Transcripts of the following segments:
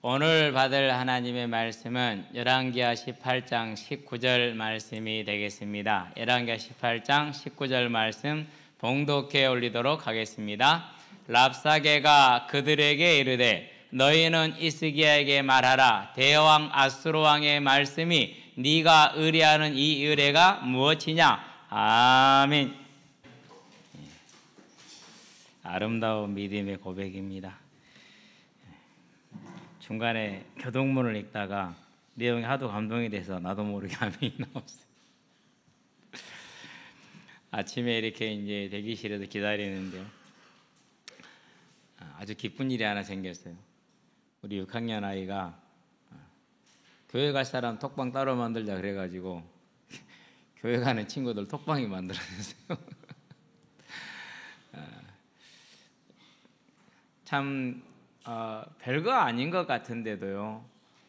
오늘 받을 하나님의 말씀은 열왕기하 18장 19절 말씀이 되겠습니다. 열왕기하 18장 19절 말씀 봉독해 올리도록 하겠습니다. 랍사게가 그들에게 이르되 너희는 이스기야에게 말하라. 대왕 아수르 왕의 말씀이 네가 의뢰하는 이 의뢰가 무엇이냐. 아멘. 아름다운 믿음의 고백입니다. 중간에 교동문을 읽다가 내용이 하도 감동이 돼서 나도 모르게 아멘이 나왔어요. 아침에 이렇게 이제 대기실에서 기다리는데요, 아주 기쁜 일이 하나 생겼어요. 우리 6학년 아이가 교회 갈 사람 톡방 따로 만들자 그래가지고 교회 가는 친구들 톡방이 만들어졌어요. 참 별거 아닌 것 같은데도요,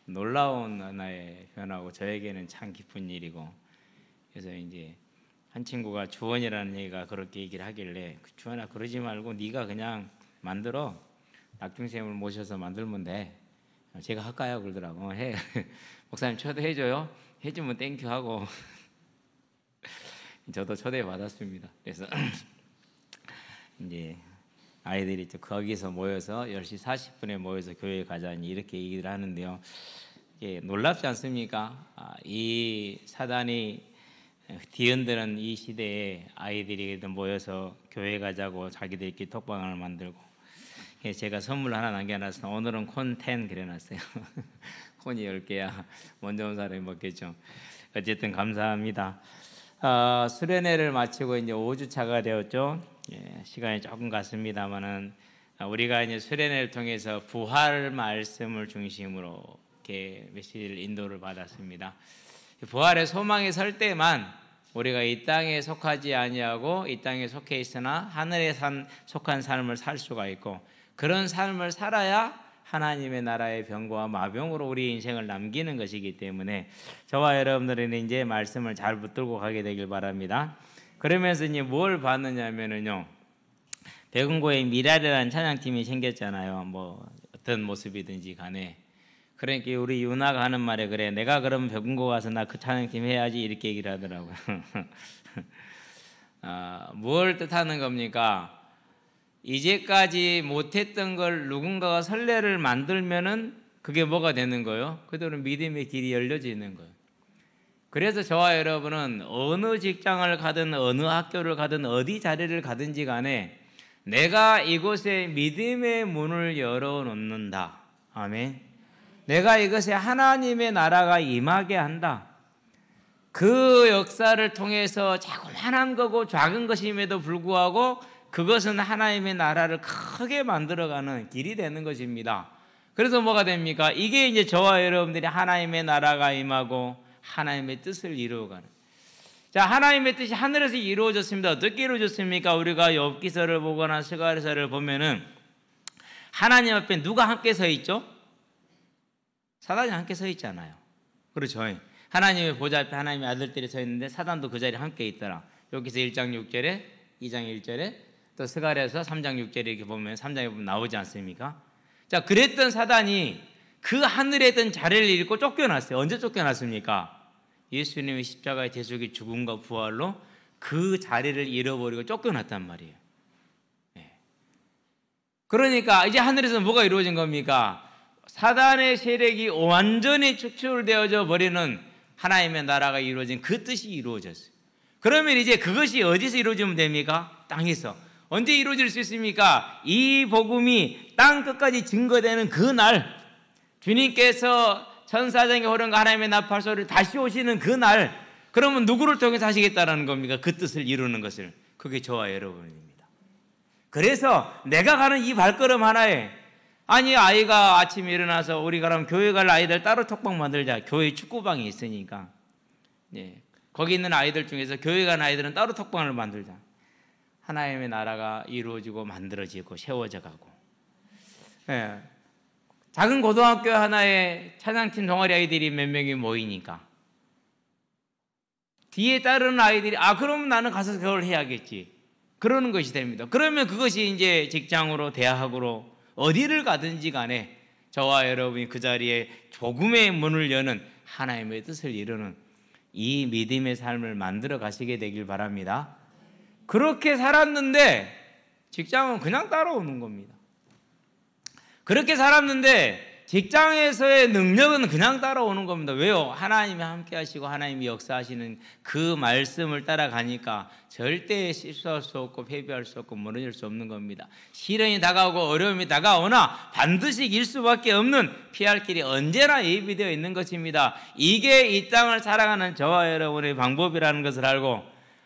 놀라운 하나의 변화고 저에게는 참 기쁜 일이고, 그래서 이제 한 친구가 주원이라는 얘기가 그렇게 얘기를 하길래 주원아 그러지 말고 네가 그냥 만들어, 낙중쌤을 모셔서 만들면 돼. 제가 할까요? 그러더라고. 해. 목사님 초대해줘요. 해주면 땡큐 하고 저도 초대 받았습니다. 그래서 이제 아이들이 거기서 모여서 10시 40분에 모여서 교회에 가자니 이렇게 얘기를 하는데요, 놀랍지 않습니까? 이 사단이 뒤흔드는 이 시대에 아이들이 모여서 교회 가자고 자기들끼리 톡방을 만들고, 제가 선물 하나 남겨놨어요. 오늘은 콘 10 그려놨어요. 콘이 10개야 먼저 온 사람이 먹겠죠. 어쨌든 감사합니다. 수련회를 마치고 이제 5주차가 되었죠. 시간이 조금 갔습니다만은 우리가 이제 수련회를 통해서 부활 말씀을 중심으로 이렇게 메시지를 인도를 받았습니다. 부활의 소망에 설 때만 우리가 이 땅에 속하지 아니하고 이 땅에 속해 있으나 하늘에 속한 삶을 살 수가 있고, 그런 삶을 살아야 하나님의 나라의 병과 마병으로 우리 인생을 남기는 것이기 때문에 저와 여러분들은 이제 말씀을 잘 붙들고 가게 되길 바랍니다. 그러면서 이제 뭘 봤느냐면요, 백운고에 미랄이라는 찬양팀이 생겼잖아요. 뭐 어떤 모습이든지 간에. 그러니까 우리 유나가 하는 말에 그래, 내가 그럼 백운고 가서 나 그 찬양팀 해야지 이렇게 얘기를 하더라고요. 뭘 뜻하는 겁니까? 이제까지 못했던 걸 누군가가 선례를 만들면은 그게 뭐가 되는 거예요? 그대로 믿음의 길이 열려지는 거예요. 그래서 저와 여러분은 어느 직장을 가든 어느 학교를 가든 어디 자리를 가든지 간에 내가 이곳에 믿음의 문을 열어놓는다. 아멘. 내가 이것에 하나님의 나라가 임하게 한다. 그 역사를 통해서 자그마한 거고 작은 것임에도 불구하고 그것은 하나님의 나라를 크게 만들어가는 길이 되는 것입니다. 그래서 뭐가 됩니까? 이게 이제 저와 여러분들이 하나님의 나라가 임하고 하나님의 뜻을 이루어가는. 자, 하나님의 뜻이 하늘에서 이루어졌습니다. 어떻게 이루어졌습니까? 우리가 욥기서를 보거나 스가랴서를 보면은 하나님 앞에 누가 함께 서 있죠? 사단이 함께 서 있잖아요. 그렇죠. 하나님의 보좌 앞에 하나님의 아들들이 서 있는데 사단도 그 자리에 함께 있더라. 욥기서 1장 6절에 2장 1절에 또 스가랴서 3장 6절에 이렇게 보면 3장에 보면 나오지 않습니까? 자, 그랬던 사단이 그 하늘에 있던 자리를 잃고 쫓겨났어요. 언제 쫓겨났습니까? 예수님의 십자가의 대속의 죽음과 부활로 그 자리를 잃어버리고 쫓겨났단 말이에요. 그러니까 이제 하늘에서 뭐가 이루어진 겁니까? 사단의 세력이 완전히 축출되어져 버리는 하나님의 나라가 이루어진 그 뜻이 이루어졌어요. 그러면 이제 그것이 어디서 이루어지면 됩니까? 땅에서. 언제 이루어질 수 있습니까? 이 복음이 땅 끝까지 증거되는 그 날, 주님께서 천사장의 호령과 하나님의 나팔 소리를 다시 오시는 그 날, 그러면 누구를 통해서 하시겠다라는 겁니까? 그 뜻을 이루는 것을. 그게 저와 여러분입니다. 그래서 내가 가는 이 발걸음 하나에, 아니 아이가 아침에 일어나서 우리 그럼 교회 갈 아이들 따로 톡방 만들자. 교회 축구방이 있으니까. 거기 있는 아이들 중에서 교회 간 아이들은 따로 톡방을 만들자. 하나님의 나라가 이루어지고 만들어지고 세워져 가고. 작은 고등학교 하나에 찬양팀 동아리 아이들이 몇 명이 모이니까 뒤에 따르는 아이들이 그러면 나는 가서 그걸 해야겠지. 그러는 것이 됩니다. 그러면 그것이 이제 직장으로 대학으로 어디를 가든지 간에 저와 여러분이 그 자리에 조금의 문을 여는 하나님의 뜻을 이루는 이 믿음의 삶을 만들어 가시게 되길 바랍니다. 그렇게 살았는데 직장은 그냥 따라오는 겁니다. 그렇게 살았는데 직장에서의 능력은 그냥 따라오는 겁니다. 왜요? 하나님이 함께 하시고 하나님이 역사하시는 그 말씀을 따라가니까 절대 실수할 수 없고 패배할 수 없고 무너질 수 없는 겁니다. 시련이 다가오고 어려움이 다가오나 반드시 이길 수밖에 없는 피할 길이 언제나 예비되어 있는 것입니다. 이게 이 땅을 살아가는 저와 여러분의 방법이라는 것을 알고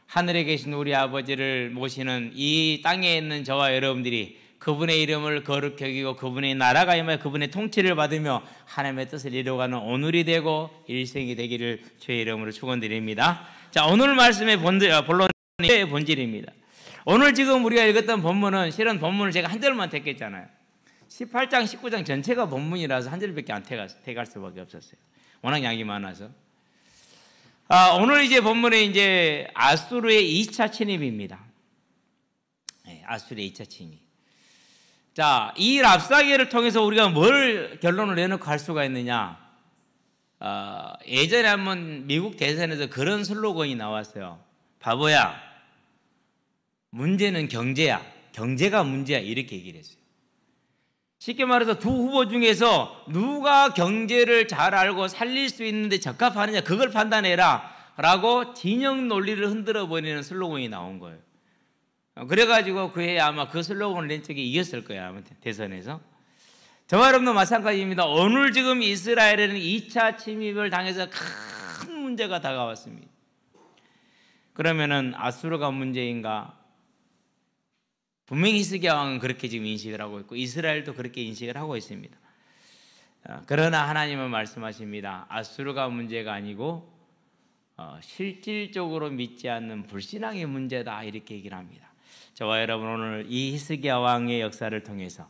하늘에 계신 우리 아버지를 모시는 이 땅에 있는 저와 여러분들이 그분의 이름을 거룩히 여기고 그분의 나라가 임하여 그분의 통치를 받으며 하나님의 뜻을 이루어가는 오늘이 되고 일생이 되기를 주의 이름으로 축원드립니다. 자, 오늘 말씀의 본론의 본질입니다. 오늘 지금 우리가 읽었던 본문은 실은 본문을 제가 한 절만 택했잖아요. 18장, 19장 전체가 본문이라서 한 절밖에 안 택할 수밖에 없었어요. 워낙 양이 많아서. 오늘 이제 본문은 이제 아수르의 2차 침입입니다. 네, 아수르의 2차 침입. 자, 이 랍사계를 통해서 우리가 뭘 결론을 내놓고 할 수가 있느냐? 예전에 한번 미국 대선에서 그런 슬로건이 나왔어요. 바보야, 문제는 경제야. 경제가 문제야. 이렇게 얘기를 했어요. 쉽게 말해서 두 후보 중에서 누가 경제를 잘 알고 살릴 수 있는데 적합하느냐 그걸 판단해라 라고 진영 논리를 흔들어 버리는 슬로건이 나온 거예요. 그래가지고 그 해에 아마 그 슬로건을 낸 쪽이 이겼을 거예요. 아마 대선에서. 저와 여러분도 마찬가지입니다. 오늘 지금 이스라엘에는 2차 침입을 당해서 큰 문제가 다가왔습니다. 그러면은 아수르가 문제인가? 분명히 히스기야 왕은 그렇게 지금 인식을 하고 있고 이스라엘도 그렇게 인식을 하고 있습니다. 그러나 하나님은 말씀하십니다. 아수르가 문제가 아니고 실질적으로 믿지 않는 불신앙의 문제다 이렇게 얘기를 합니다. 저와 여러분 오늘 이 히스기야 왕의 역사를 통해서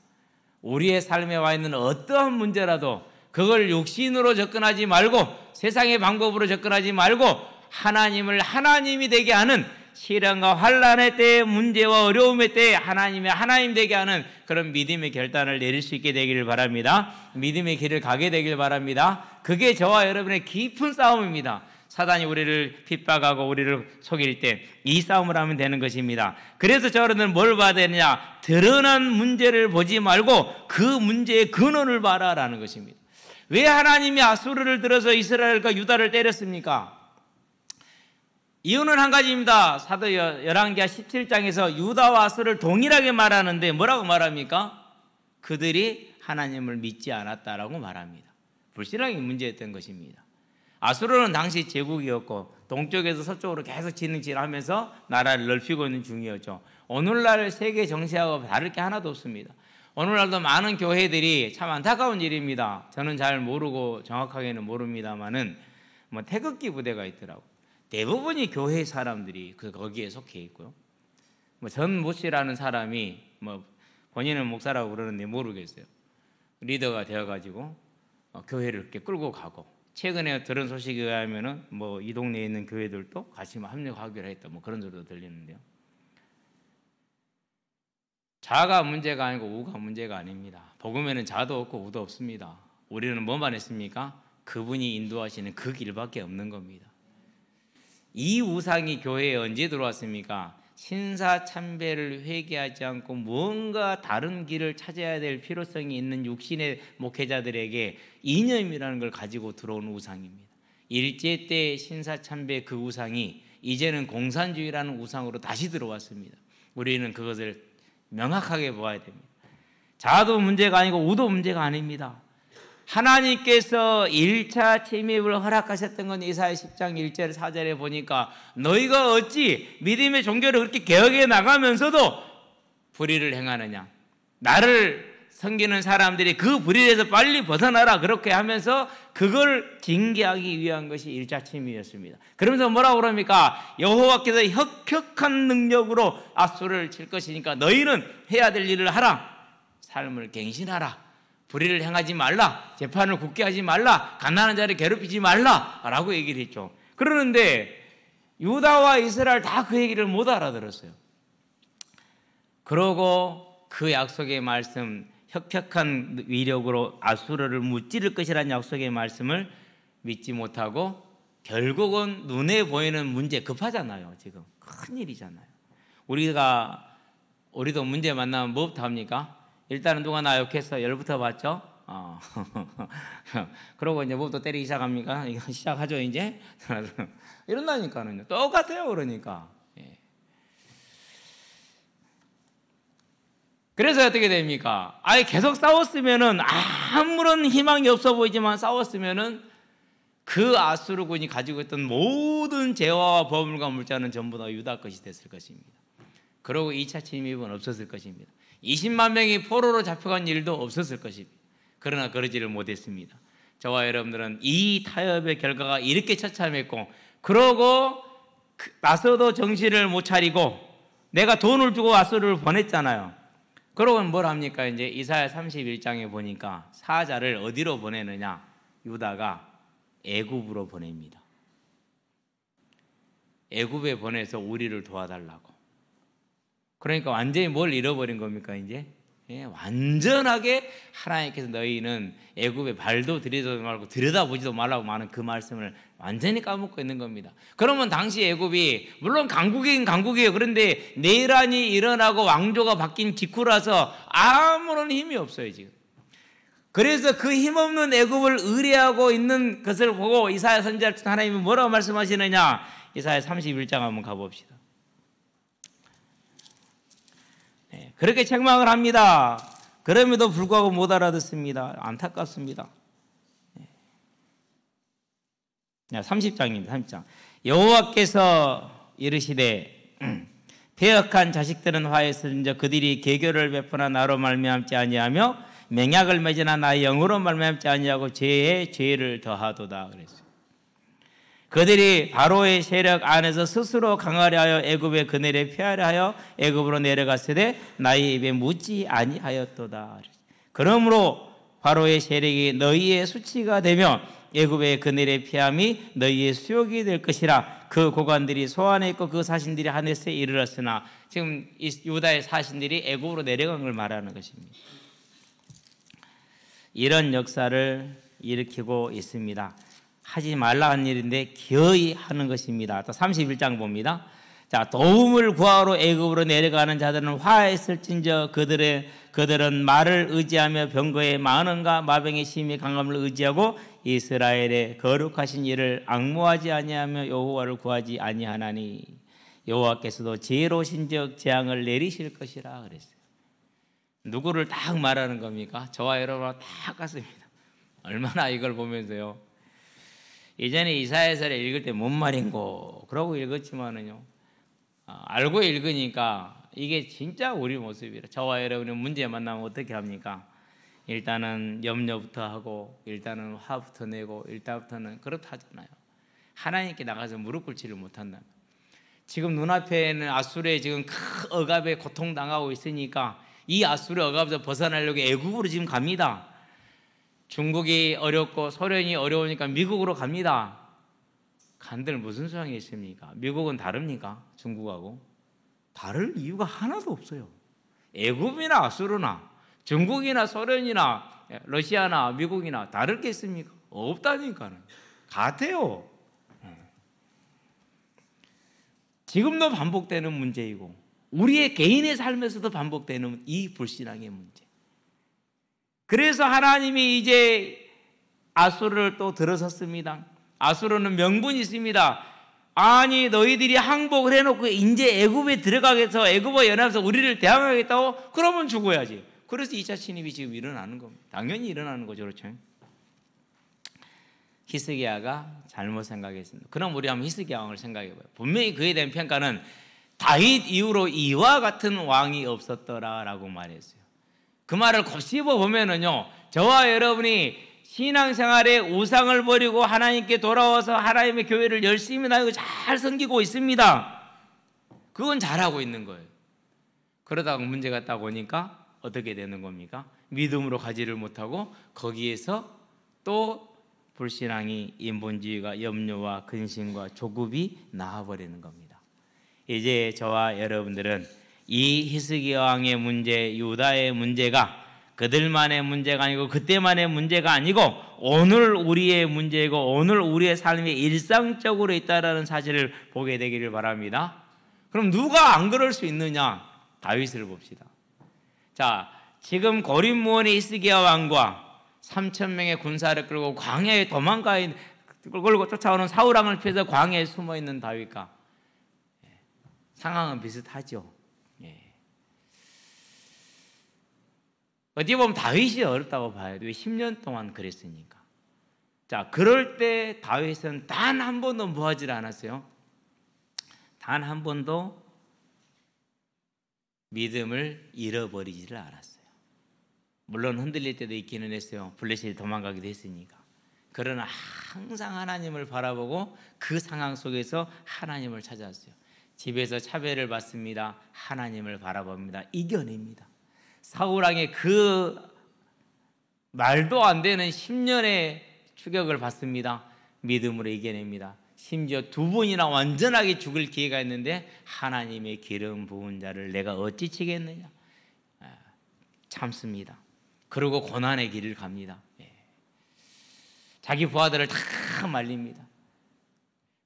우리의 삶에 와 있는 어떠한 문제라도 그걸 육신으로 접근하지 말고 세상의 방법으로 접근하지 말고 하나님을 하나님이 되게 하는 시련과 환난의 때에 문제와 어려움의 때에 하나님 되게 하는 그런 믿음의 결단을 내릴 수 있게 되기를 바랍니다. 믿음의 길을 가게 되길 바랍니다. 그게 저와 여러분의 깊은 싸움입니다. 사단이 우리를 핍박하고 우리를 속일 때 이 싸움을 하면 되는 것입니다. 그래서 저는 뭘 봐야 되느냐? 드러난 문제를 보지 말고 그 문제의 근원을 봐라라는 것입니다. 왜 하나님이 아수르를 들어서 이스라엘과 유다를 때렸습니까? 이유는 한 가지입니다. 사도 열왕기하 17장에서 유다와 아수르를 동일하게 말하는데 뭐라고 말합니까? 그들이 하나님을 믿지 않았다라고 말합니다. 불신앙이 문제였던 것입니다. 아수르는 당시 제국이었고 동쪽에서 서쪽으로 계속 진흥질하면서 나라를 넓히고 있는 중이었죠. 오늘날 세계 정세하고 다를 게 하나도 없습니다. 오늘날도 많은 교회들이 참 안타까운 일입니다. 저는 잘 모르고 정확하게는 모릅니다만은 태극기 부대가 있더라고. 대부분이 교회 사람들이 거기에 속해 있고요. 전 모씨라는 사람이 본인은 목사라고 그러는데 모르겠어요. 리더가 되어가지고 교회를 이렇게 끌고 가고 최근에 들은 소식에 의하면은 이 동네에 있는 교회들도 같이 합력하기로 했다 그런 소리도 들리는데요. 자가 문제가 아니고 우가 문제가 아닙니다. 복음에는 자도 없고 우도 없습니다. 우리는 뭐만 했습니까? 그분이 인도하시는 그 길밖에 없는 겁니다. 이 우상이 교회에 언제 들어왔습니까? 신사참배를 회개하지 않고 무언가 다른 길을 찾아야 될 필요성이 있는 육신의 목회자들에게 이념이라는 걸 가지고 들어온 우상입니다. 일제 때 신사참배 그 우상이 이제는 공산주의라는 우상으로 다시 들어왔습니다. 우리는 그것을 명확하게 봐야 됩니다. 자도 문제가 아니고 우도 문제가 아닙니다. 하나님께서 1차 침입을 허락하셨던 건 이사야 10장 1절 4절에 보니까 너희가 어찌 믿음의 종교를 그렇게 개혁해 나가면서도 불의를 행하느냐, 나를 섬기는 사람들이 그 불의에서 빨리 벗어나라 그렇게 하면서 그걸 징계하기 위한 것이 1차 침입이었습니다. 그러면서 뭐라고 그럽니까? 여호와께서 혁혁한 능력으로 아수르를 칠 것이니까 너희는 해야 될 일을 하라. 삶을 갱신하라. 불의를 행하지 말라. 재판을 굳게 하지 말라. 가난한 자를 괴롭히지 말라 라고 얘기를 했죠. 그러는데 유다와 이스라엘 다 그 얘기를 못 알아들었어요. 그러고 그 약속의 말씀 혁혁한 위력으로 아수르를 무찌를 것이라는 약속의 말씀을 믿지 못하고 결국은 눈에 보이는 문제 급하잖아요. 지금 큰일이잖아요. 우리도 문제 만나면 뭐부터 합니까? 일단은 누가 나 욕했어. 열부터 받죠. 그러고 이제 뭐부터 때리기 시작합니까? 이거 시작하죠 이제. 이런다니까요. 똑같아요. 그러니까. 그래서 어떻게 됩니까? 아예 계속 싸웠으면은 아무런 희망이 없어 보이지만 싸웠으면은 그 아수르군이 가지고 있던 모든 재화와 보물과 물자는 전부 다 유다 것이 됐을 것입니다. 그리고 2차 침입은 없었을 것입니다. 20만 명이 포로로 잡혀간 일도 없었을 것입니다. 그러나 그러지를 못했습니다. 저와 여러분들은 이 타협의 결과가 이렇게 처참했고, 그러고 나서도 정신을 못 차리고 내가 돈을 주고 아수르를 보냈잖아요. 그러고는 뭘 합니까? 이제 이사야 31장에 보니까 사자를 어디로 보내느냐? 유다가 애굽으로 보냅니다. 애굽에 보내서 우리를 도와달라고. 그러니까 완전히 뭘 잃어버린 겁니까 이제? 완전하게 하나님께서 너희는 애굽에 발도 들이대지 말고 들여다보지도 말라고 하는 그 말씀을 완전히 까먹고 있는 겁니다. 그러면 당시 애굽이 물론 강국이긴 강국이에요. 그런데 내란이 일어나고 왕조가 바뀐 직후라서 아무런 힘이 없어요 지금. 그래서 그 힘없는 애굽을 의뢰하고 있는 것을 보고 이사야 선지자 하나님이 뭐라고 말씀하시느냐? 이사야 31장 한번 가봅시다. 그렇게 책망을 합니다. 그럼에도 불구하고 못 알아듣습니다. 안타깝습니다. 30장입니다. 30장. 여호와께서 이르시되 패역한 자식들은 화해스른저 그들이 계교를 베푸나 나로 말미암지 아니하며 맹약을 맺으나 나의 영으로 말미암지 아니하고 죄에 죄를 더하도다 그랬어요. 그들이 바로의 세력 안에서 스스로 강하려 하여 애굽의 그늘에 피하려 하여 애굽으로 내려갔으되 나의 입에 묻지 아니하였도다. 그러므로 바로의 세력이 너희의 수치가 되며 애굽의 그늘에 피함이 너희의 수욕이 될 것이라. 그 고관들이 소안에 있고 그 사신들이 하늘에 이르렀으나, 지금 유다의 사신들이 애굽으로 내려간 걸 말하는 것입니다. 이런 역사를 일으키고 있습니다. 하지 말라 하는 일인데 기어이 하는 것입니다. 또 31장 봅니다. 자, 도움을 구하러 애굽으로 내려가는 자들은 화했을진저 그들은 말을 의지하며 병거의 많음과 마병의 심히 강함을 의지하고 이스라엘의 거룩하신 이를 앙모하지 아니하며 여호와를 구하지 아니하나니 여호와께서도 지혜로우신즉 재앙을 내리실 것이라 그랬어요. 누구를 딱 말하는 겁니까? 저와 여러분과 딱 같습니다. 얼마나 이걸 보면서요. 예전에 이사야서를 읽을 때 뭔 말인고 그러고 읽었지만은요, 알고 읽으니까 이게 진짜 우리 모습이라. 저와 여러분이 문제 만나면 어떻게 합니까? 일단은 염려부터 하고 일단은 화부터 내고 일단부터는 그렇다 하잖아요. 하나님께 나가서 무릎 꿇지를 못한다. 지금 눈앞에는 아수르에 지금 큰 억압에 고통당하고 있으니까 이 아수르 억압에서 벗어나려고 애굽으로 지금 갑니다. 중국이 어렵고 소련이 어려우니까 미국으로 갑니다. 간들 무슨 소용이 있습니까? 미국은 다릅니까? 중국하고? 다를 이유가 하나도 없어요. 애굽이나 아수르나 중국이나 소련이나 러시아나 미국이나 다를 게 있습니까? 없다니까는. 같아요. 지금도 반복되는 문제이고 우리의 개인의 삶에서도 반복되는 이 불신앙의 문제. 그래서 하나님이 이제 아수르를 또 들어섰습니다. 아수르는 명분이 있습니다. 아니 너희들이 항복을 해놓고 이제 애굽에 들어가겠어, 애굽과 연합해서 우리를 대항하겠다고? 그러면 죽어야지. 그래서 2차 침입이 지금 일어나는 겁니다. 당연히 일어나는 거죠. 그렇죠? 히스기야가 잘못 생각했습니다. 그럼 우리 한번 히스기야 왕을 생각해봐요. 분명히 그에 대한 평가는 다윗 이후로 이와 같은 왕이 없었더라라고 말했어요. 그 말을 곱씹어 보면은요, 저와 여러분이 신앙생활에 우상을 버리고 하나님께 돌아와서 하나님의 교회를 열심히 다니고 잘 섬기고 있습니다. 그건 잘하고 있는 거예요. 그러다가 문제가 딱 오니까 어떻게 되는 겁니까? 믿음으로 가지를 못하고 거기에서 또 불신앙이, 인본주의가, 염려와 근심과 조급이 나와버리는 겁니다. 이제 저와 여러분들은 이 히스기야 왕의 문제, 유다의 문제가 그들만의 문제가 아니고 그때만의 문제가 아니고 오늘 우리의 문제이고 오늘 우리의 삶에 일상적으로 있다라는 사실을 보게 되기를 바랍니다. 그럼 누가 안 그럴 수 있느냐? 다윗을 봅시다. 자, 지금 고립무원의 히스기야 왕과 3,000명의 군사를 끌고 광야에 끌고 쫓아오는 사울 왕을 피해서 광야에 숨어 있는 다윗과 상황은 비슷하죠. 어떻게 보면 다윗이 어렵다고 봐야 돼요. 10년 동안 그랬으니까. 자, 그럴 때 다윗은 단 한 번도 뭐 하질 않았어요? 단 한 번도 믿음을 잃어버리지를 않았어요. 물론 흔들릴 때도 있기는 했어요. 블레셋이 도망가기도 했으니까. 그러나 항상 하나님을 바라보고 그 상황 속에서 하나님을 찾았어요. 집에서 차별을 받습니다. 하나님을 바라봅니다. 이겨냅니다. 사울왕의 그 말도 안 되는 10년의 추격을 받습니다. 믿음으로 이겨냅니다. 심지어 2번이나 완전하게 죽을 기회가 있는데 하나님의 기름 부은 자를 내가 어찌 치겠느냐. 참습니다. 그리고 고난의 길을 갑니다. 자기 부하들을 다 말립니다.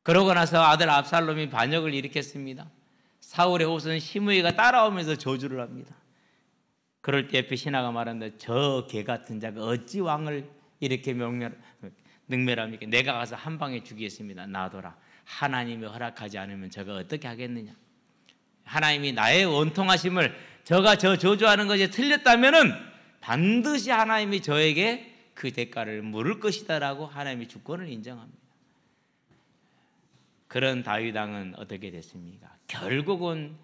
그러고 나서 아들 압살롬이 반역을 일으켰습니다. 사울의 후손 시므이가 따라오면서 저주를 합니다. 그럴 때 옆에 신하가 말한다. 저 개 같은 자가 어찌 왕을 이렇게 능멸합니까? 내가 가서 한 방에 죽이겠습니다. 놔둬라. 하나님이 허락하지 않으면 저가 어떻게 하겠느냐. 하나님이 나의 원통하심을 저가 저 저주하는 것이 틀렸다면은 반드시 하나님이 저에게 그 대가를 물을 것이다라고 하나님이 주권을 인정합니다. 그런 다윗 왕은 어떻게 됐습니까? 결국은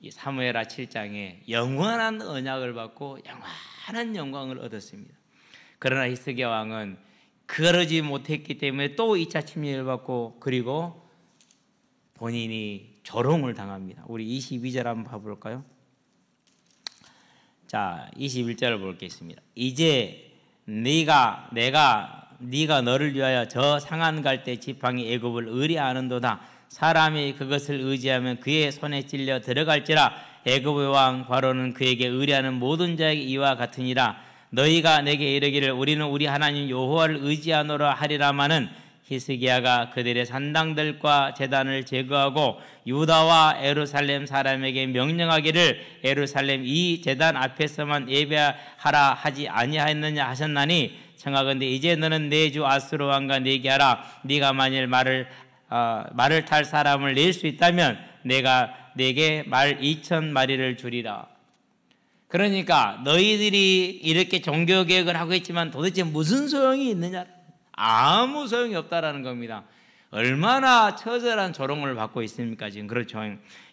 사무엘하 7장에 영원한 언약을 받고 영원한 영광을 얻었습니다. 그러나 히스기야 왕은 그러지 못했기 때문에 또 2차 침략을 받고 그리고 본인이 조롱을 당합니다. 우리 22절 한번 봐볼까요? 자, 21절을 보겠습니다. 이제 네가 너를 위하여 저 상한 갈 때 지팡이 애굽을 의뢰하는도다. 사람이 그것을 의지하면 그의 손에 찔려 들어갈지라. 애굽의 왕 바로는 그에게 의뢰하는 모든 자에게 이와 같으니라. 너희가 내게 이르기를 우리는 우리 하나님 여호와를 의지하노라 하리라마는 히스기야가 그들의 산당들과 제단을 제거하고 유다와 예루살렘 사람에게 명령하기를 예루살렘 이 제단 앞에서만 예배하라 하지 아니하였느냐 하셨나니 청하건대 이제 너는 내 주 아수르 왕과 얘기하라. 네가 만일 말을 탈 사람을 낼 수 있다면 내가 네게 말 2,000마리를 주리라. 그러니까 너희들이 이렇게 종교개혁을 하고 있지만 도대체 무슨 소용이 있느냐? 아무 소용이 없다라는 겁니다. 얼마나 처절한 조롱을 받고 있습니까 지금. 그렇죠.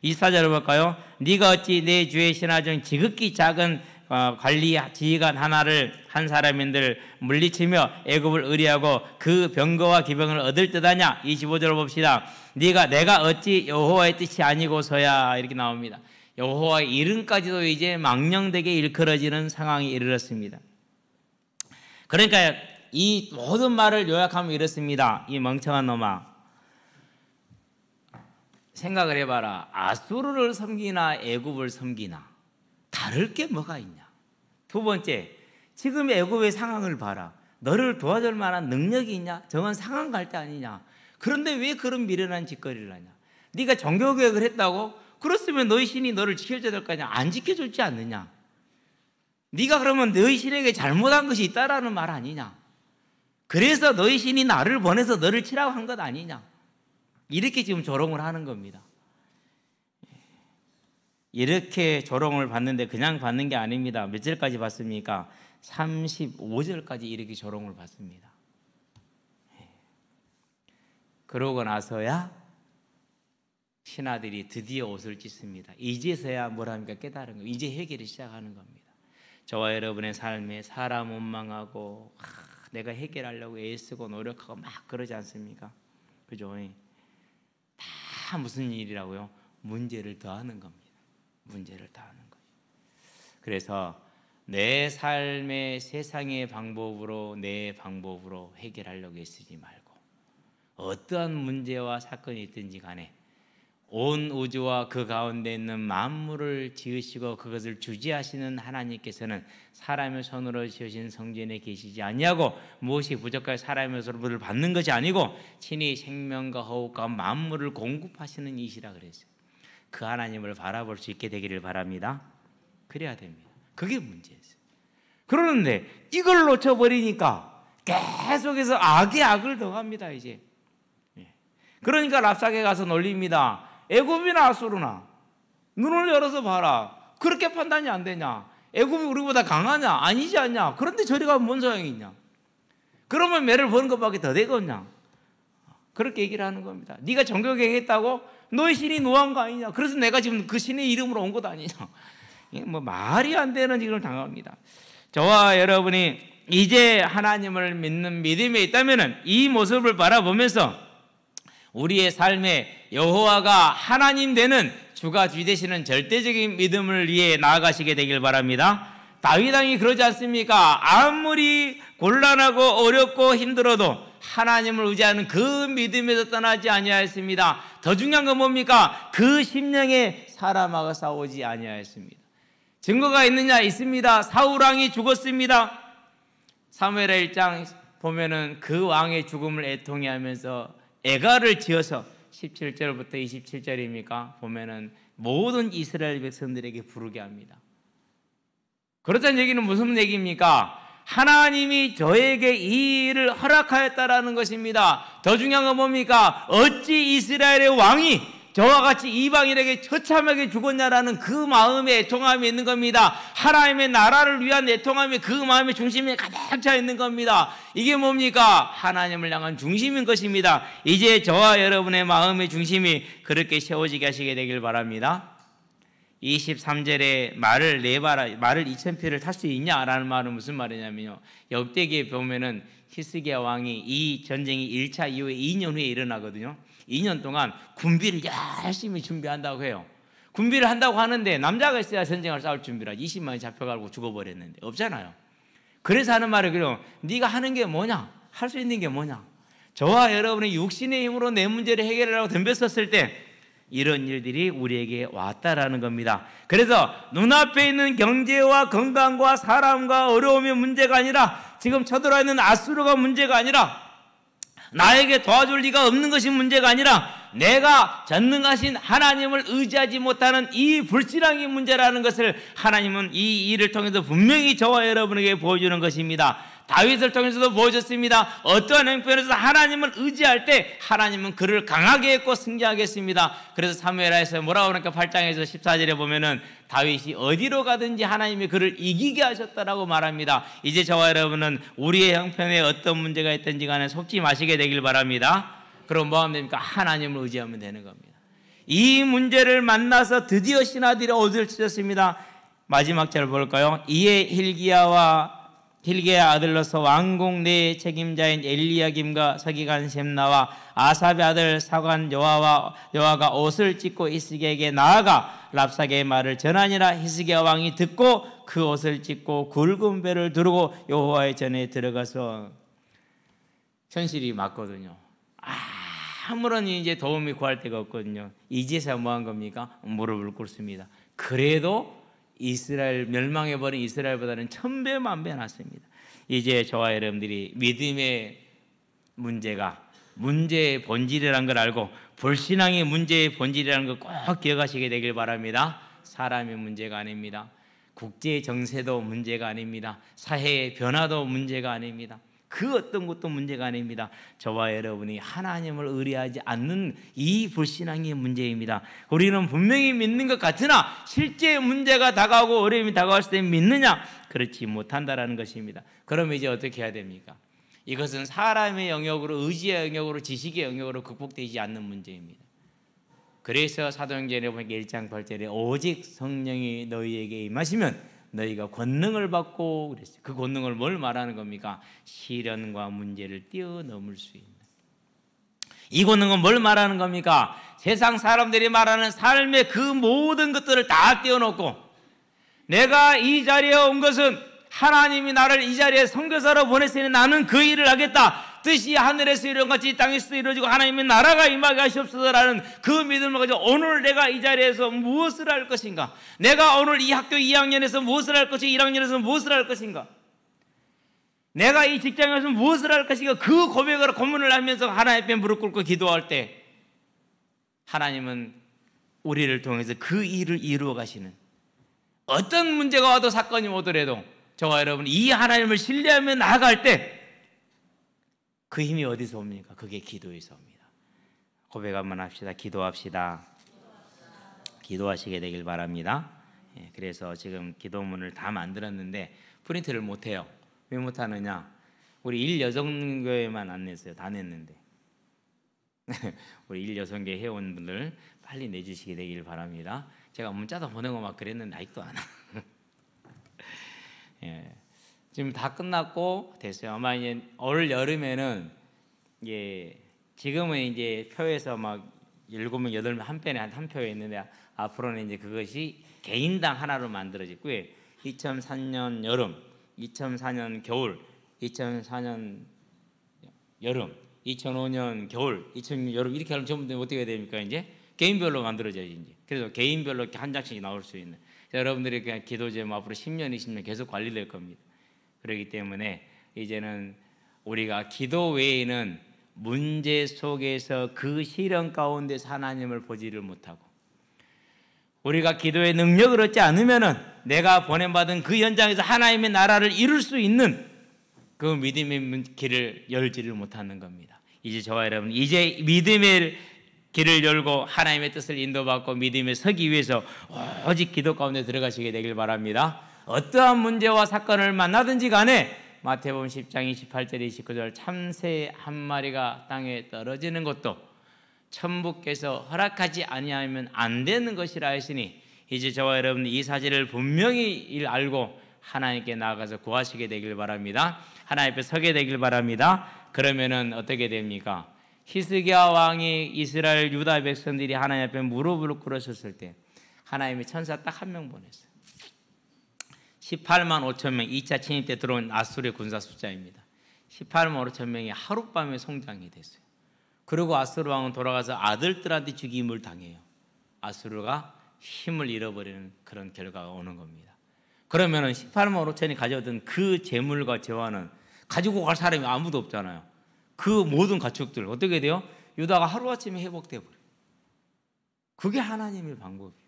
24절을 볼까요? 네가 어찌 내 주의 신하 중 지극히 작은 관리 지휘관 하나를 한 사람인들 물리치며 애굽을 의뢰하고 그 병거와 기병을 얻을 듯하냐. 25절을 봅시다. 내가 어찌 여호와의 뜻이 아니고서야. 이렇게 나옵니다. 여호와의 이름까지도 이제 망령되게 일컬어지는 상황이 이르렀습니다. 그러니까 이 모든 말을 요약하면 이렇습니다. 이 멍청한 놈아, 생각을 해봐라. 아수르를 섬기나 애굽을 섬기나 다를 게 뭐가 있냐. 두 번째, 지금 애굽의 상황을 봐라. 너를 도와줄 만한 능력이 있냐? 저건 상한 갈 때 아니냐. 그런데 왜 그런 미련한 짓거리를 하냐. 네가 종교개혁을 했다고? 그렇으면 너희 신이 너를 지켜줘야 될 거 아니야. 안 지켜줬지 않느냐. 네가 그러면 너희 신에게 잘못한 것이 있다라는 말 아니냐. 그래서 너희 신이 나를 보내서 너를 치라고 한 것 아니냐. 이렇게 지금 조롱을 하는 겁니다. 이렇게 조롱을 받는데 그냥 받는 게 아닙니다. 몇 절까지 받습니까? 35절까지 이렇게 조롱을 받습니다. 그러고 나서야 신하들이 드디어 옷을 찢습니다. 이제서야 뭘 합니까? 깨달은 거예요. 이제 해결을 시작하는 겁니다. 저와 여러분의 삶에 사람 원망하고 내가 해결하려고 애쓰고 노력하고 막 그러지 않습니까? 그죠? 다 무슨 일이라고요? 문제를 더하는 겁니다. 문제를 더하는 거죠. 그래서 내 삶의 세상의 방법으로 내 방법으로 해결하려고 애쓰지 말고 어떠한 문제와 사건이 있든지 간에 온 우주와 그 가운데 있는 만물을 지으시고 그것을 주지하시는 하나님께서는 사람의 손으로 지으신 성전에 계시지 아니하고 무엇이 부족하여 사람의 손으로 받는 것이 아니고 친히 생명과 호흡과 만물을 공급하시는 이시라 그랬어요. 그 하나님을 바라볼 수 있게 되기를 바랍니다. 그래야 됩니다. 그게 문제였어요. 그러는데 이걸 놓쳐버리니까 계속해서 악에 악을 더합니다. 이제 그러니까 랍사게 가서 놀립니다. 애굽이나 아수르나 눈을 열어서 봐라. 그렇게 판단이 안 되냐? 애굽이 우리보다 강하냐? 아니지 않냐? 그런데 저리 가면 뭔 소용이 있냐? 그러면 매를 버는 것밖에 더 되겠냐? 그렇게 얘기를 하는 겁니다. 네가 정교하겠다고? 너의 신이 노한 거 아니냐? 그래서 내가 지금 그 신의 이름으로 온 것 아니냐? 뭐 말이 안 되는 일을 당합니다. 저와 여러분이 이제 하나님을 믿는 믿음에 있다면 이 모습을 바라보면서 우리의 삶에 여호와가 하나님 되는 주가 주 되시는 절대적인 믿음을 위해 나아가시게 되길 바랍니다. 다윗 왕이 그러지 않습니까? 아무리 곤란하고 어렵고 힘들어도 하나님을 의지하는 그 믿음에서 떠나지 아니하였습니다. 더 중요한 건 뭡니까? 그 심령에 사람하고 싸우지 아니하였습니다. 증거가 있느냐? 있습니다. 사울 왕이 죽었습니다. 사무엘하 1장 보면은 그 왕의 죽음을 애통해하면서 애가를 지어서 17절부터 27절입니까? 보면은 모든 이스라엘 백성들에게 부르게 합니다. 그렇다는 얘기는 무슨 얘기입니까? 하나님이 저에게 이 일을 허락하였다라는 것입니다. 더 중요한 건 뭡니까? 어찌 이스라엘의 왕이 저와 같이 이방인에게 처참하게 죽었냐라는 그 마음의 애통함이 있는 겁니다. 하나님의 나라를 위한 애통함이 그 마음의 중심에 가득 차 있는 겁니다. 이게 뭡니까? 하나님을 향한 중심인 것입니다. 이제 저와 여러분의 마음의 중심이 그렇게 세워지게 하시게 되길 바랍니다. 23절에 말을 2000피를 탈 수 있냐라는 말은 무슨 말이냐면요, 역대기에 보면은 히스기야 왕이 이 전쟁이 1차 이후에 2년 후에 일어나거든요. 2년 동안 군비를 열심히 준비한다고 해요. 군비를 한다고 하는데 남자가 있어야 전쟁을 싸울 준비를 하지. 20만이 잡혀가고 죽어버렸는데 없잖아요. 그래서 하는 말이 그래요. 네가 하는 게 뭐냐? 할 수 있는 게 뭐냐? 저와 여러분이 육신의 힘으로 내 문제를 해결하려고 덤볐었을 때 이런 일들이 우리에게 왔다라는 겁니다. 그래서 눈앞에 있는 경제와 건강과 사람과 어려움의 문제가 아니라 지금 쳐들어와 있는 아수르가 문제가 아니라 나에게 도와줄 리가 없는 것이 문제가 아니라 내가 전능하신 하나님을 의지하지 못하는 이 불신앙이 문제라는 것을 하나님은 이 일을 통해서 분명히 저와 여러분에게 보여주는 것입니다. 다윗을 통해서도 보여줬습니다. 어떠한 형편에서 하나님을 의지할 때 하나님은 그를 강하게 했고 승리하게 했습니다. 그래서 사무엘하에서 뭐라고 하니까 8장에서 14절에 보면은 다윗이 어디로 가든지 하나님이 그를 이기게 하셨다라고 말합니다. 이제 저와 여러분은 우리의 형편에 어떤 문제가 있든지 간에 속지 마시게 되길 바랍니다. 그럼 뭐 하면 됩니까? 하나님을 의지하면 되는 겁니다. 이 문제를 만나서 드디어 신하들이 어디를 찢었습니다. 마지막 절 볼까요? 이에 힐기야 아들로서 왕궁 내 책임자인 엘리야김과 서기관 셈나와 아삽의 아들 사관 요아가 옷을 찢고 히스기야에게 나아가 랍사게의 말을 전하니라. 히스기야 왕이 듣고 그 옷을 찢고 굵은 배를 두르고 여호와의 전에 들어가서 현실이 맞거든요. 아무런 이제 도움이 구할 데가 없거든요. 이제서 뭐 한 겁니까? 무릎을 꿇습니다. 그래도 이스라엘 멸망해버린 이스라엘보다는 1000배 만배 낫습니다. 이제 저와 여러분들이 믿음의 문제가 문제의 본질이라는 걸 알고 불신앙의 문제의 본질이라는 걸 꼭 기억하시게 되길 바랍니다. 사람의 문제가 아닙니다. 국제 정세도 문제가 아닙니다. 사회의 변화도 문제가 아닙니다. 그 어떤 것도 문제가 아닙니다. 저와 여러분이 하나님을 의뢰하지 않는 이 불신앙의 문제입니다. 우리는 분명히 믿는 것 같으나 실제 문제가 다가오고 어려움이 다가왔을 때 믿느냐? 그렇지 못한다라는 것입니다. 그러면 이제 어떻게 해야 됩니까? 이것은 사람의 영역으로, 의지의 영역으로, 지식의 영역으로 극복되지 않는 문제입니다. 그래서 사도행전에 보니까 1장 8절에 오직 성령이 너희에게 임하시면 너희가 권능을 받고 그랬어요. 그 권능을 뭘 말하는 겁니까? 시련과 문제를 뛰어넘을 수 있는. 이 권능은 뭘 말하는 겁니까? 세상 사람들이 말하는 삶의 그 모든 것들을 다 뛰어넘고 내가 이 자리에 온 것은 하나님이 나를 이 자리에 선교사로 보냈으니 나는 그 일을 하겠다. 뜻이 하늘에서 이룬 같이 땅에서 이루어지고 하나님의 나라가 임하게 하시옵소서라는 그 믿음을 가지고 오늘 내가 이 자리에서 무엇을 할 것인가, 내가 오늘 이 학교 2학년에서 무엇을 할 것인가, 1학년에서 무엇을 할 것인가, 내가 이 직장에서 무엇을 할 것인가, 그 고백을 고문을 하면서 하나님 앞에 무릎 꿇고 기도할 때 하나님은 우리를 통해서 그 일을 이루어 가시는, 어떤 문제가 와도 사건이 오더라도 저와 여러분이 이 하나님을 신뢰하며 나아갈 때 그 힘이 어디서 옵니까? 그게 기도에서 옵니다. 고백 한번 합시다. 기도합시다. 기도하시게 되길 바랍니다. 그래서 지금 기도문을 다 만들었는데 프린트를 못해요. 왜 못하느냐? 우리 1여성교회만 안 냈어요. 다 냈는데 우리 1여성교회 회원분들 빨리 내주시게 되길 바랍니다. 제가 문자도 보내고 막 그랬는데 아직도 안 와. 예, 지금 다 끝났고 됐어요. 아마 이제 올 여름에는 지금은 이제 표에서 막 7명, 8명 한 편에 한 표에 있는데 앞으로는 이제 그것이 개인당 하나로 만들어지고요. 2003년 여름, 2004년 겨울, 2004년 여름, 2005년 겨울, 2006년 여름 이렇게 하면 전부 다 어떻게 해야 됩니까? 이제 개인별로 만들어져야지 이제. 그래서 개인별로 이렇게 한 장씩 나올 수 있는. 여러분들이 그냥 기도 제목 앞으로 10년, 20년 계속 관리될 겁니다. 그렇기 때문에 이제는 우리가 기도 외에는 문제 속에서 그 시련 가운데서 하나님을 보지를 못하고, 우리가 기도의 능력을 얻지 않으면은 내가 보냄받은 그 현장에서 하나님의 나라를 이룰 수 있는 그 믿음의 길을 열지를 못하는 겁니다. 이제 저와 여러분, 이제 믿음의 길을 열고 하나님의 뜻을 인도받고 믿음에 서기 위해서 오직 기도 가운데 들어가시게 되길 바랍니다. 어떠한 문제와 사건을 만나든지 간에 마태복음 10장 28절 29절 참새 한 마리가 땅에 떨어지는 것도 천부께서 허락하지 아니하면 안 되는 것이라 하시니, 이제 저와 여러분 이 사실을 분명히 알고 하나님께 나아가서 구하시게 되길 바랍니다. 하나님 앞에 서게 되길 바랍니다. 그러면은 어떻게 됩니까? 히스기야 왕이 이스라엘 유다 백성들이 하나님 앞에 무릎을 꿇었을 때 하나님이 천사 딱 한 명 보냈어요. 18만 5천 명, 2차 침입 때 들어온 아수르의 군사 숫자입니다. 18만 5천 명이 하룻밤에 성장이 됐어요. 그리고 아수르 왕은 돌아가서 아들들한테 죽임을 당해요. 아수르가 힘을 잃어버리는 그런 결과가 오는 겁니다. 그러면은 18만 5천이 가져오던 그 재물과 재화는 가지고 갈 사람이 아무도 없잖아요. 그 모든 가축들 어떻게 돼요? 유다가 하루아침에 회복돼 버려요. 그게 하나님의 방법이에요.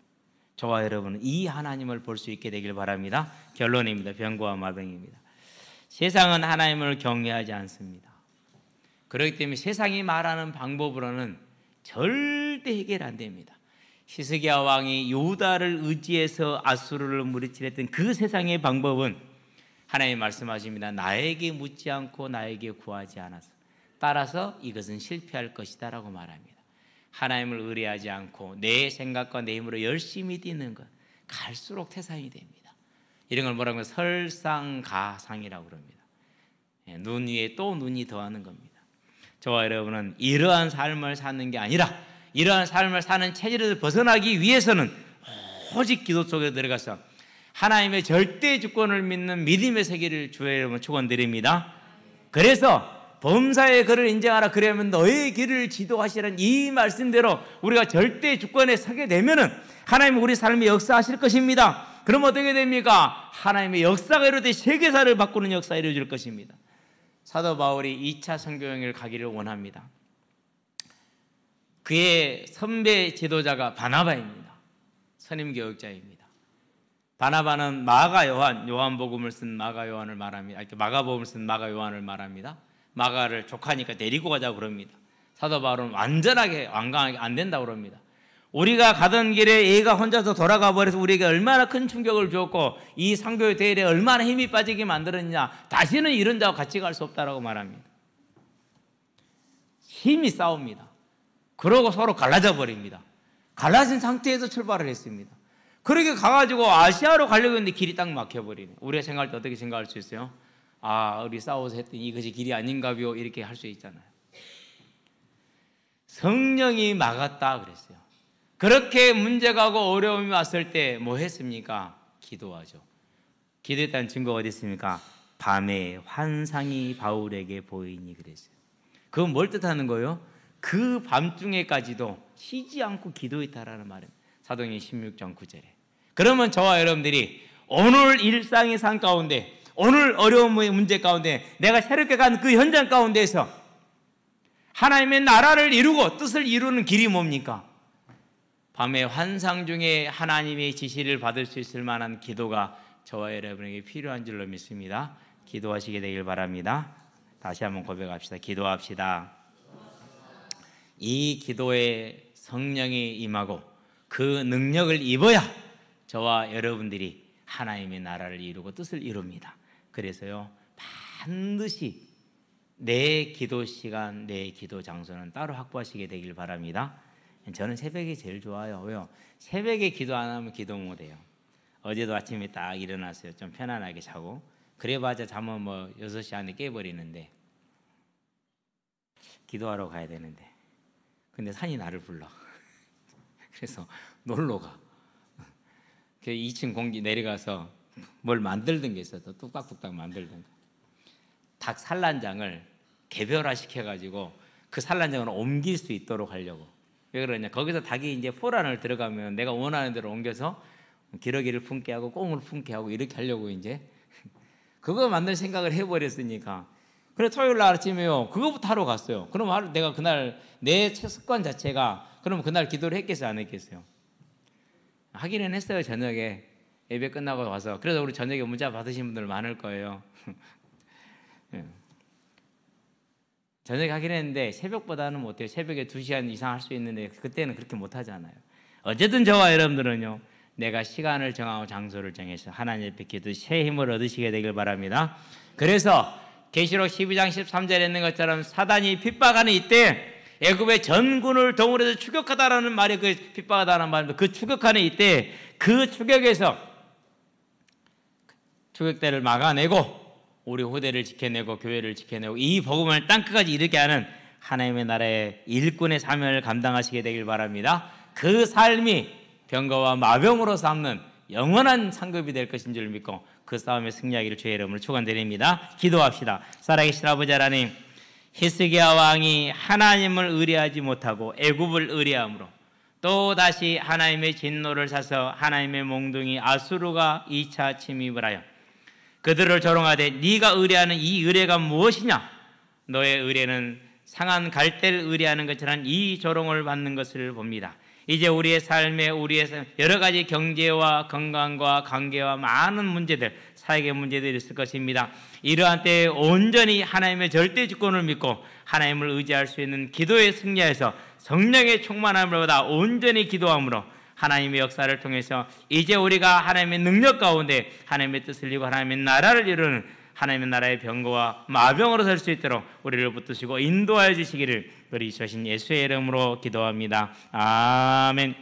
저와 여러분은 이 하나님을 볼 수 있게 되길 바랍니다. 결론입니다. 병거와 마병입니다. 세상은 하나님을 경외하지 않습니다. 그렇기 때문에 세상이 말하는 방법으로는 절대 해결 안 됩니다. 히스기야 왕이 유다를 의지해서 아수르를 무리칠했던 그 세상의 방법은 하나님 말씀하십니다. 나에게 묻지 않고 나에게 구하지 않아서, 따라서 이것은 실패할 것이다 라고 말합니다. 하나님을 의뢰하지 않고 내 생각과 내 힘으로 열심히 뛰는 것, 갈수록 태산이 됩니다. 이런 걸 뭐라고 하면 설상가상이라고 그럽니다. 눈 위에 또 눈이 더하는 겁니다. 저와 여러분은 이러한 삶을 사는 게 아니라 이러한 삶을 사는 체질에서 벗어나기 위해서는 오직 기도 속에 들어가서 하나님의 절대 주권을 믿는 믿음의 세계를 주여 여러분 축원드립니다. 그래서 범사의 그를 인정하라, 그러면 너의 길을 지도하시라는 이 말씀대로 우리가 절대 주권에 서게 되면은 하나님은 우리 삶에 역사하실 것입니다. 그럼 어떻게 됩니까? 하나님의 역사가 이루어져 세계사를 바꾸는 역사가 이루어질 것입니다. 사도 바울이 2차 선교여행을 가기를 원합니다. 그의 선배 지도자가 바나바입니다. 선임교육자입니다. 바나바는 마가 요한, 요한복음을 쓴 마가 요한을 말합니다. 마가복음을 쓴 마가 요한을 말합니다. 마가를 조카니까 데리고 가자고 그럽니다. 사도 바울은 완전하게 완강하게 안 된다고 그럽니다. 우리가 가던 길에 얘가 혼자서 돌아가 버려서 우리에게 얼마나 큰 충격을 주었고 이 선교 대회에 얼마나 힘이 빠지게 만들었냐, 다시는 이런 자와 같이 갈 수 없다라고 말합니다. 힘이 싸웁니다. 그러고 서로 갈라져 버립니다. 갈라진 상태에서 출발을 했습니다. 그렇게 가가지고 아시아로 가려고 했는데 길이 딱 막혀버리네. 우리가 생각할 때 어떻게 생각할 수 있어요? 아, 우리 싸워서 했더니 이것이 길이 아닌가요? 이렇게 할 수 있잖아요. 성령이 막았다 그랬어요. 그렇게 문제가 오고 어려움이 왔을 때 뭐 했습니까? 기도하죠. 기도했다는 증거가 어디 있습니까? 밤에 환상이 바울에게 보이니 그랬어요. 그건 뭘 뜻하는 거예요? 그 밤중에까지도 쉬지 않고 기도했다라는 말입니다. 사도행전 16장 9절에. 그러면 저와 여러분들이 오늘 일상의 삶 가운데, 오늘 어려움의 문제 가운데, 내가 새롭게 간 그 현장 가운데에서 하나님의 나라를 이루고 뜻을 이루는 길이 뭡니까? 밤의 환상 중에 하나님의 지시를 받을 수 있을 만한 기도가 저와 여러분에게 필요한 줄로 믿습니다. 기도하시게 되길 바랍니다. 다시 한번 고백합시다. 기도합시다. 이 기도에 성령이 임하고 그 능력을 입어야 저와 여러분들이 하나님의 나라를 이루고 뜻을 이룹니다. 그래서요, 반드시 내 기도 시간, 내 기도 장소는 따로 확보하시게 되길 바랍니다. 저는 새벽이 제일 좋아요. 왜요? 새벽에 기도 안 하면 기도 못 해요. 어제도 아침에 딱 일어났어요. 좀 편안하게 자고. 그래봤자 잠은 뭐 6시 안에 깨버리는데, 기도하러 가야 되는데, 근데 산이 나를 불러. 그래서 놀러 가. 2층 공기 내려가서 뭘 만들던 게 있어서 뚝딱뚝딱 만들던 거. 닭 산란장을 개별화 시켜가지고 그 산란장을 옮길 수 있도록 하려고. 왜 그러냐? 거기서 닭이 이제 포란을 들어가면 내가 원하는 대로 옮겨서 기러기를 품게 하고 꽁을 품게 하고 이렇게 하려고 이제 그거 만들 생각을 해버렸으니까. 그래 토요일 날 아침에요, 그거부터 하러 갔어요. 그럼 내가 그날 내 습관 자체가, 그럼 그날 기도를 했겠어요, 안 했겠어요? 하기는 했어요. 저녁에 예배 끝나고 와서. 그래서 우리 저녁에 문자 받으신 분들 많을 거예요. 저녁에 하긴 했는데 새벽보다는 못해요. 새벽에 2시간 이상 할 수 있는데 그때는 그렇게 못하잖아요. 어쨌든 저와 여러분들은요, 내가 시간을 정하고 장소를 정해서 하나님 앞에 기도 새 힘을 얻으시게 되길 바랍니다. 그래서 계시록 12장 13절에 있는 것처럼 사단이 핍박하는 이때, 애굽의 전군을 동원해서 추격하다라는 말이 그 핍박하다는 말입니다. 그 추격하는 이때 그 추격에서 추격대를 막아내고 우리 후대를 지켜내고 교회를 지켜내고 이 복음을 땅끝까지 이르게 하는 하나님의 나라의 일꾼의 사명을 감당하시게 되길 바랍니다. 그 삶이 병거와 마병으로 삼는 영원한 상급이 될 것인 줄 믿고 그 싸움에 승리하기를 주의 이름으로 축원드립니다. 기도합시다. 살아계신 아버지 하나님, 히스기야 왕이 하나님을 의뢰하지 못하고 애굽을 의뢰함으로 또다시 하나님의 진노를 사서 하나님의 몽둥이 아수르가 2차 침입을 하여 그들을 조롱하되 네가 의뢰하는 이 의뢰가 무엇이냐? 너의 의뢰는 상한 갈대를 의뢰하는 것처럼 이 조롱을 받는 것을 봅니다. 이제 우리의 삶에 여러 가지 경제와 건강과 관계와 많은 문제들, 사회의 문제들이 있을 것입니다. 이러한 때에 온전히 하나님의 절대 주권을 믿고 하나님을 의지할 수 있는 기도에 승리해서 성령의 충만함을 받아 온전히 기도함으로 하나님의 역사를 통해서 이제 우리가 하나님의 능력 가운데 하나님의 뜻을 이루고 하나님의 나라를 이루는 하나님의 나라의 병거와 마병으로 설 수 있도록 우리를 붙드시고 인도하여 주시기를 우리 주신 예수의 이름으로 기도합니다. 아멘.